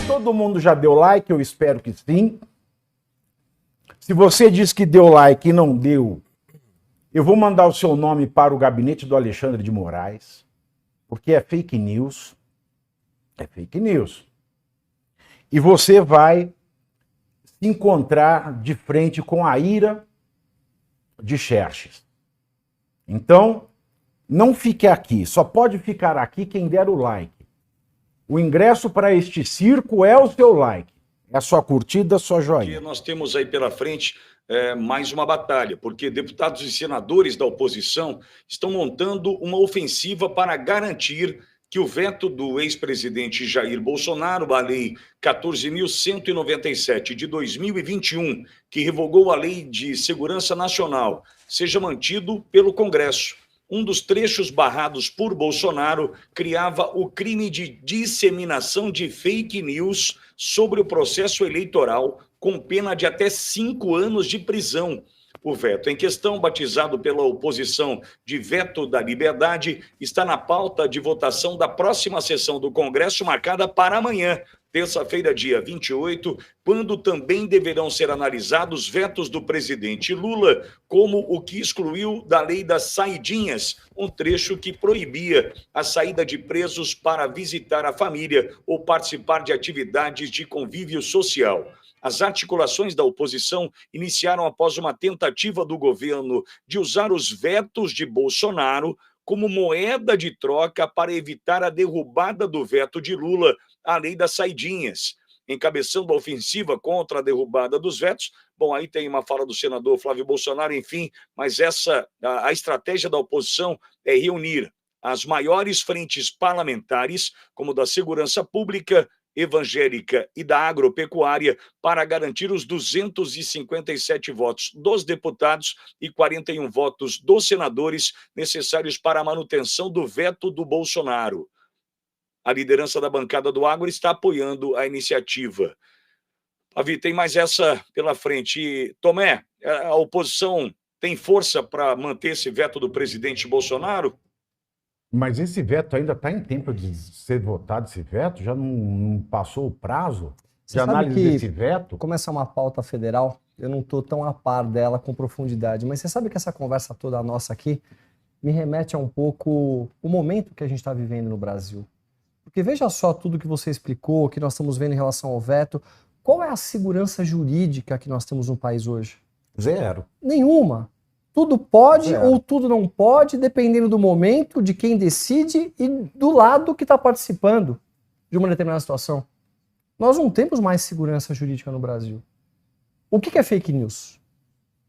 Todo mundo já deu like? Eu espero que sim. Se você diz que deu like e não deu, eu vou mandar o seu nome para o gabinete do Alexandre de Moraes, porque é fake news. É fake news. E você vai se encontrar de frente com a ira de Xerxes. Então, não fique aqui. Só pode ficar aqui quem der o like. O ingresso para este circo é o seu like. É a sua curtida, a sua joinha. Nós temos aí pela frente mais uma batalha, porque deputados e senadores da oposição estão montando uma ofensiva para garantir que o veto do ex-presidente Jair Bolsonaro, a Lei 14.197 de 2021, que revogou a Lei de Segurança Nacional, seja mantido pelo Congresso. Um dos trechos barrados por Bolsonaro criava o crime de disseminação de fake news sobre o processo eleitoral, com pena de até 5 anos de prisão. O veto em questão, batizado pela oposição de veto da liberdade, está na pauta de votação da próxima sessão do Congresso, marcada para amanhã, terça-feira, dia 28, quando também deverão ser analisados vetos do presidente Lula, como o que excluiu da lei das saidinhas, um trecho que proibia a saída de presos para visitar a família ou participar de atividades de convívio social. As articulações da oposição iniciaram após uma tentativa do governo de usar os vetos de Bolsonaro como moeda de troca para evitar a derrubada do veto de Lula à lei das saidinhas. Encabeçando a ofensiva contra a derrubada dos vetos, bom, aí tem uma fala do senador Flávio Bolsonaro, enfim, mas a estratégia da oposição é reunir as maiores frentes parlamentares, como da segurança pública, evangélica e da agropecuária, para garantir os 257 votos dos deputados e 41 votos dos senadores necessários para a manutenção do veto do Bolsonaro. A liderança da bancada do Agro está apoiando a iniciativa. Pavi, tem mais essa pela frente. E, Tomé, a oposição tem força para manter esse veto do presidente Bolsonaro? Mas esse veto ainda está em tempo de ser votado, esse veto? Já não passou o prazo de análise desse veto? Como essa é uma pauta federal, eu não estou tão a par dela com profundidade, mas você sabe que essa conversa toda nossa aqui me remete a um pouco o momento que a gente está vivendo no Brasil. Porque veja só tudo que você explicou, que nós estamos vendo em relação ao veto. Qual é a segurança jurídica que nós temos no país hoje? Zero. Nenhuma. Tudo pode Zero. ou tudo não pode, dependendo do momento, de quem decide e do lado que está participando de uma determinada situação. Nós não temos mais segurança jurídica no Brasil. O que é fake news?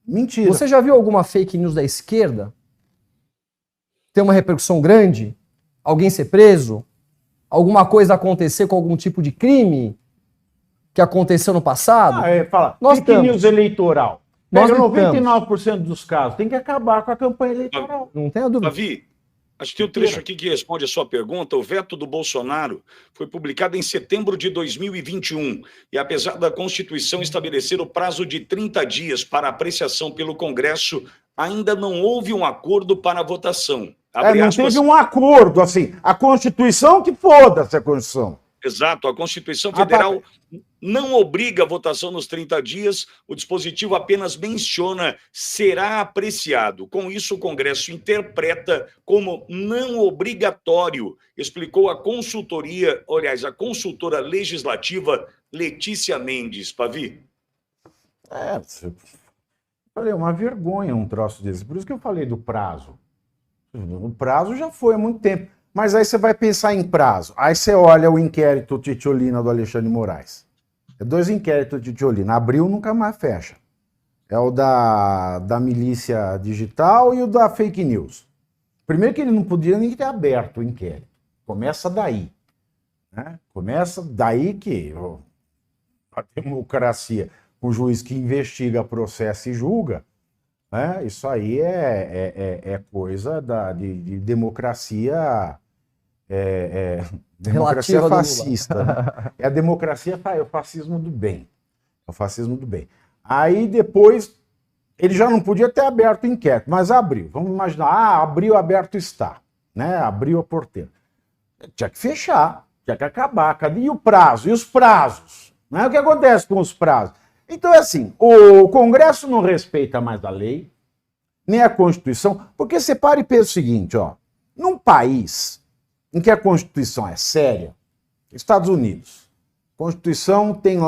Mentira. Você já viu alguma fake news da esquerda ter uma repercussão grande? Alguém ser preso? Alguma coisa acontecer com algum tipo de crime que aconteceu no passado? Fala, Nós fake news eleitoral. Nós Pega lutamos. 99% dos casos. Tem que acabar com a campanha eleitoral. Não tenha dúvida. Pavi, acho que tem um trecho aqui que responde a sua pergunta. O veto do Bolsonaro foi publicado em setembro de 2021 e, apesar da Constituição estabelecer o prazo de 30 dias para apreciação pelo Congresso, ainda não houve um acordo para a votação. Não teve um acordo, assim. A Constituição, que foda-se a Constituição. Exato, a Constituição Federal não obriga a votação nos 30 dias, o dispositivo apenas menciona será apreciado. Com isso, o Congresso interpreta como não obrigatório, explicou a a consultora legislativa Letícia Mendes. Pavi. Falei, uma vergonha um troço desse. Por isso que eu falei do prazo. O prazo já foi há muito tempo. Mas aí você vai pensar em prazo. Aí você olha o inquérito Titiolina do Alexandre de Moraes. É 2 inquéritos de Titiolina. Abril nunca mais fecha. É o da milícia digital e o da fake news. Primeiro que ele não podia nem ter aberto o inquérito. Começa daí. Né? Começa daí que a democracia, o juiz que investiga, processa e julga, né? Isso aí é coisa de democracia... democracia fascista. Né? É a democracia, é o fascismo do bem. É o fascismo do bem. Aí depois ele já não podia ter aberto o inquérito, mas abriu. Vamos imaginar, abriu, aberto está, né? Abriu a porteira. Tinha que fechar, tinha que acabar. Cadê? E o prazo? E os prazos? Né? O que acontece com os prazos? Então é assim, o Congresso não respeita mais a lei, nem a Constituição, porque você para e pensa o seguinte, ó, num país em que a Constituição é séria, Estados Unidos, a Constituição tem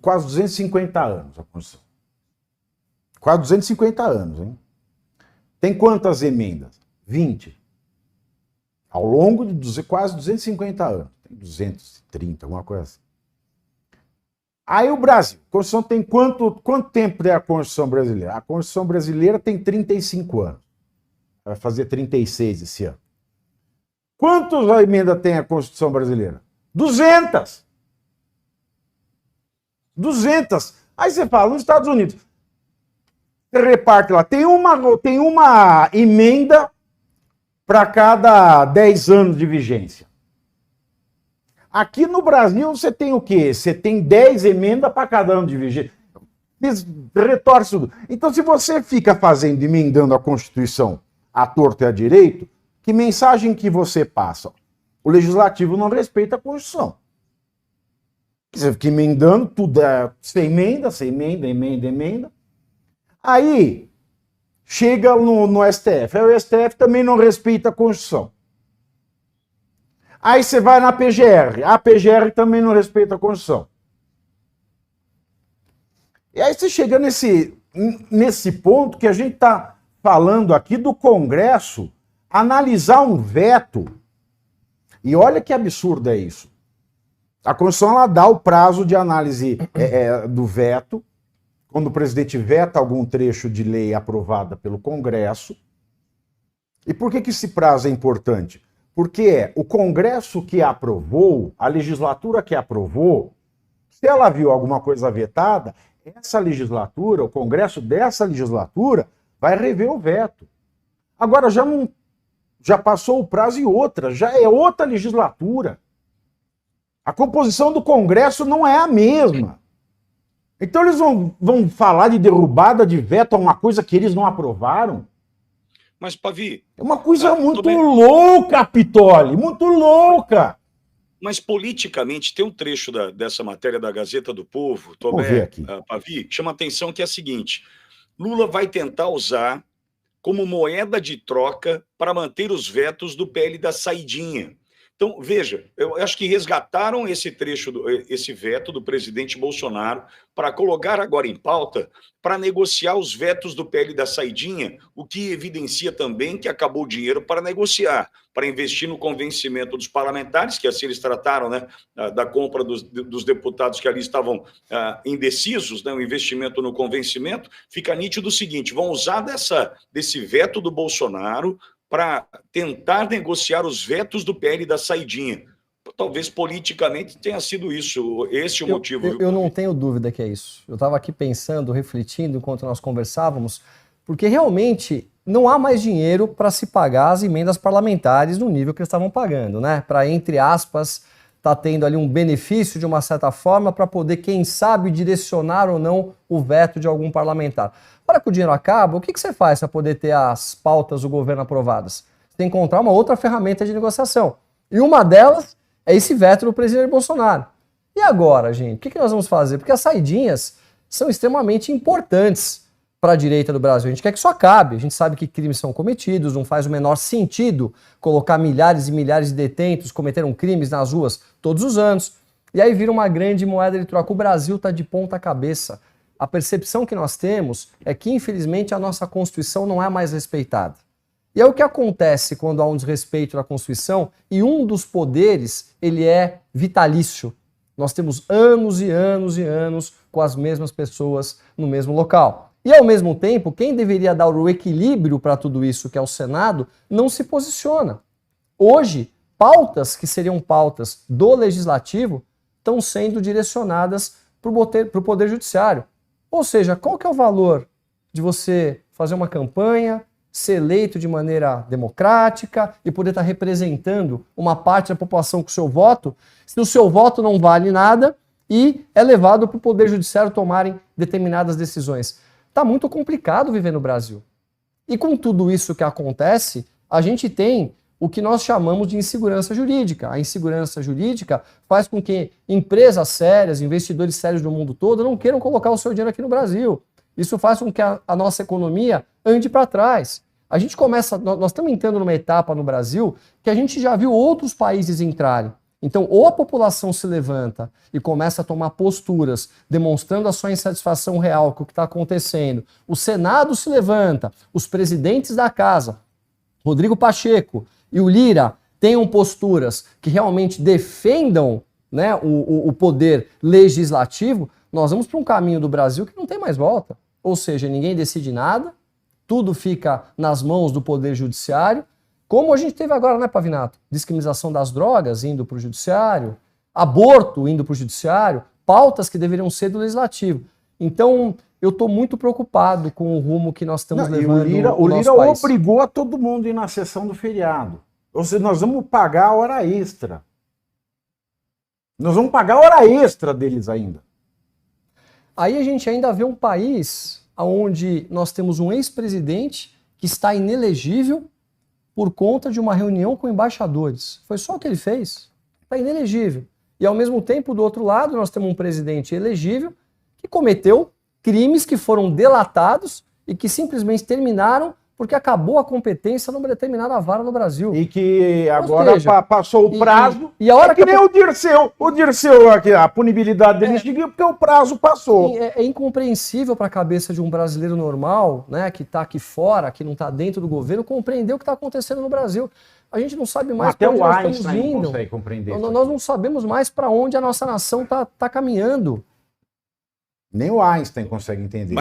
quase 250 anos, a Constituição. Quase 250 anos, hein? Tem quantas emendas? 20. Ao longo de quase 250 anos. Tem 230, alguma coisa assim. Aí o Brasil, a Constituição tem quanto tempo tem a Constituição brasileira? A Constituição brasileira tem 35 anos. Vai fazer 36 esse ano. Quantas emendas tem a Constituição brasileira? 200! 200! Aí você fala, nos Estados Unidos, você reparte lá, tem uma emenda para cada 10 anos de vigência. Aqui no Brasil você tem o quê? Você tem 10 emendas para cada ano de vigência. Retorce tudo. Então, se você fica emendando a Constituição à torto e à direito, que mensagem que você passa? O Legislativo não respeita a Constituição. Você fica emendando tudo, você emenda. Aí, chega no STF. Aí o STF também não respeita a Constituição. Aí você vai na PGR. A PGR também não respeita a Constituição. E aí você chega nesse ponto que a gente está falando aqui do Congresso analisar um veto. E olha que absurdo é isso. A Constituição ela dá o prazo de análise do veto, quando o presidente veta algum trecho de lei aprovada pelo Congresso. E por que esse prazo é importante? Porque é o Congresso que aprovou, a legislatura que aprovou, se ela viu alguma coisa vetada, essa legislatura, o Congresso dessa legislatura, vai rever o veto. Agora já passou o prazo e já é outra legislatura. A composição do Congresso não é a mesma. Então eles vão falar de derrubada de veto a uma coisa que eles não aprovaram? Mas, Pavi... É uma coisa muito louca, Pitoli, muito louca. Mas politicamente tem um trecho dessa matéria da Gazeta do Povo, Vamos ver aqui. Pavi, que chama a atenção, que é a seguinte: Lula vai tentar usar como moeda de troca para manter os vetos do PL da saidinha. Então, veja, eu acho que resgataram esse trecho, esse veto do presidente Bolsonaro para colocar agora em pauta para negociar os vetos do PL da saidinha, o que evidencia também que acabou o dinheiro para negociar, para investir no convencimento dos parlamentares, que assim eles trataram, né, da compra dos deputados que ali estavam indecisos, né, o investimento no convencimento. Fica nítido o seguinte: vão usar desse veto do Bolsonaro para tentar negociar os vetos do PL da saidinha. Talvez politicamente tenha sido esse o motivo. Eu não tenho dúvida que é isso. Eu estava aqui pensando, refletindo enquanto nós conversávamos, porque realmente não há mais dinheiro para se pagar as emendas parlamentares no nível que eles estavam pagando, né? Para, entre aspas, tá tendo ali um benefício de uma certa forma para poder, quem sabe, direcionar ou não o veto de algum parlamentar. Para que o dinheiro acaba, o que você faz para poder ter as pautas do governo aprovadas? Você tem que encontrar uma outra ferramenta de negociação. E uma delas é esse veto do presidente Bolsonaro. E agora, gente, o que nós vamos fazer? Porque as saidinhas são extremamente importantes para a direita do Brasil. A gente quer que isso acabe. A gente sabe que crimes são cometidos, não faz o menor sentido colocar milhares e milhares de detentos cometeram crimes nas ruas todos os anos. E aí vira uma grande moeda de troca. O Brasil está de ponta cabeça. A percepção que nós temos é que, infelizmente, a nossa Constituição não é mais respeitada. E é o que acontece quando há um desrespeito da Constituição e um dos poderes, ele é vitalício. Nós temos anos e anos e anos com as mesmas pessoas no mesmo local. E, ao mesmo tempo, quem deveria dar o equilíbrio para tudo isso, que é o Senado, não se posiciona. Hoje, pautas que seriam pautas do Legislativo estão sendo direcionadas para o Poder Judiciário. Ou seja, qual que é o valor de você fazer uma campanha, ser eleito de maneira democrática e poder estar representando uma parte da população com o seu voto, se o seu voto não vale nada e é levado para o Poder Judiciário tomarem determinadas decisões? tá muito complicado viver no Brasil. E com tudo isso que acontece, a gente tem o que nós chamamos de insegurança jurídica. A insegurança jurídica faz com que empresas sérias, investidores sérios do mundo todo não queiram colocar o seu dinheiro aqui no Brasil. Isso faz com que a nossa economia ande para trás. A gente começa, nós estamos entrando numa etapa no Brasil que a gente já viu outros países entrarem. Então, ou a população se levanta e começa a tomar posturas, demonstrando a sua insatisfação real com o que está acontecendo, o Senado se levanta, os presidentes da casa, Rodrigo Pacheco e o Lira, tenham posturas que realmente defendam, né, o poder legislativo, nós vamos para um caminho do Brasil que não tem mais volta. Ou seja, ninguém decide nada, tudo fica nas mãos do poder judiciário, como a gente teve agora, né, Pavinato? Descriminalização das drogas indo para o judiciário, aborto indo para o judiciário, pautas que deveriam ser do legislativo. Então, eu estou muito preocupado com o rumo que nós estamos levando. O Lira obrigou a todo mundo a ir na sessão do feriado. Ou seja, nós vamos pagar a hora extra. Nós vamos pagar a hora extra deles ainda. Aí a gente ainda vê um país onde nós temos um ex-presidente que está inelegível por conta de uma reunião com embaixadores. Foi só o que ele fez. Está inelegível. E ao mesmo tempo, do outro lado, nós temos um presidente elegível que cometeu crimes que foram delatados e que simplesmente terminaram porque acabou a competência numa determinada vara no Brasil. E que agora passou o prazo. E a hora que nem o Dirceu, a punibilidade dele seguiu porque o prazo passou. É incompreensível para a cabeça de um brasileiro normal, né, que está aqui fora, que não está dentro do governo, compreender o que está acontecendo no Brasil. A gente não sabe mais para onde nós estamos vindo. Não consegue compreender. Nós não sabemos mais para onde a nossa nação está caminhando. Nem o Einstein consegue entender.